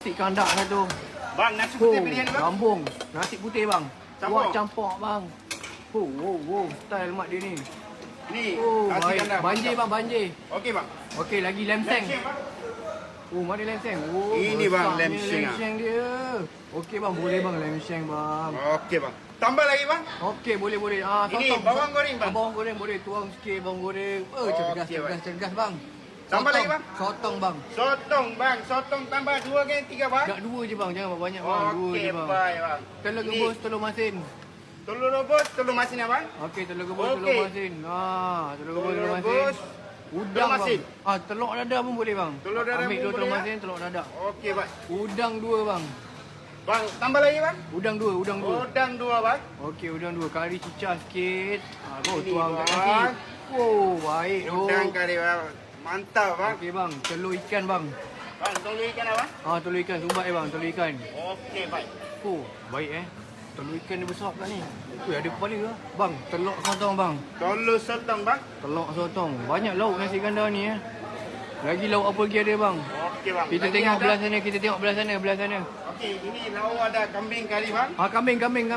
Nasi kandak satu. Bang, nasi putih pilihan ni bang. Gambung. Nasi putih bang. Campur. Kuah campur bang. Wow. Style mak dia ni. Ni Baik. nasi kandar. Banjir bang, banjir. Okey bang. Okey, lagi lem seng. Lemseng, bang. Mana lem seng? Ini bang, besarnya lem seng, lem seng dia. Okey bang, boleh bang lem seng bang. Okey bang. Tambah lagi bang. Okey, boleh. Ini Sotong. bawang goreng, bang. Bawang goreng boleh tuang sikit bawang goreng. Okey, bang. Cergas bang. Tambah lagi, bang. Sotong bang. Sotong bang. Sotong tambah 2 ke 3 bang. Tak 2 je bang, jangan banyak bang. 2 Okey je bang. baik bang. Telur Ini rebus, telur masin. Telur rebus, telur masin abang. Okey, telur rebus, Okey. telur masin. Telur rebus, telur masin. rebus. Udang telur bang. masin. Telur dadah pun boleh bang. Telur dadah Ambil pun dua telur boleh, masin, telur dadah. Okey baik. Udang 2 bang. Bang, tambah lagi bang. Udang 2. Udang 2 bang. Okey, udang 2. Kari cicah sikit. Baru Ini, tuang kat bang. nasi. Baik tu. Udang kari bang. Mantap bang. Okey bang, telur ikan bang. Bang, telur ikan abang. Telur ikan sumbat bang, telur ikan. Okey baik. Baik Telur ikan dia besar pula ni. Ada kepala ke? Bang, telur sotong bang. Telur sotong bang. Telur sotong. Banyak lauk nasi kandar ni Lagi lauk apa lagi ada bang? Okey bang. Kita Lagi tengok ada- belah sana, kita tengok belah sana. Okey, ini lauk ada kambing kari bang. Kambing. Kambing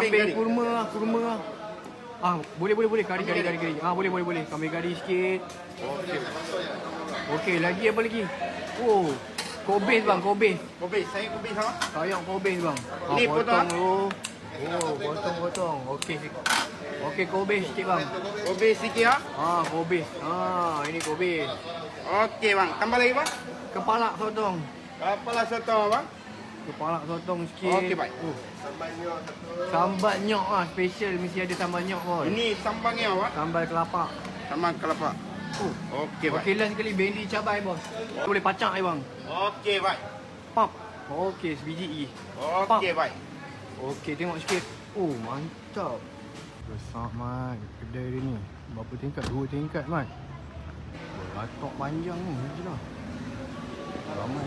kari. Kurma. Boleh. Kari. Boleh. Kambing kari sikit. Okey, lagi apa lagi? Kobis bang, kobis. Kobis, saya kobis sama. Sayang kobis bang. Ni potong, Potong dulu. Okey, kobis sikit bang. Kobis sikit ha. Kobis. Ini kobis. Okey bang, tambah lagi bang. Kepala sotong. Kepala sotong bang. Kepala sotong sikit. Okey baik. Sambat nyok special mesti ada sambal nyok pun. Ini sambangnya bang. Sambal kelapa. Sambal kelapa. Okey baik. Okey, last sekali bendi cabai bos. Boleh pacak bang. Okey baik. Pap. Okey, sebiji lagi. Okey baik. Okey, tengok sikit. Mantap. Besar man kedai dia ni. Berapa tingkat? 2 tingkat man. Beratok panjang ni. Ramai.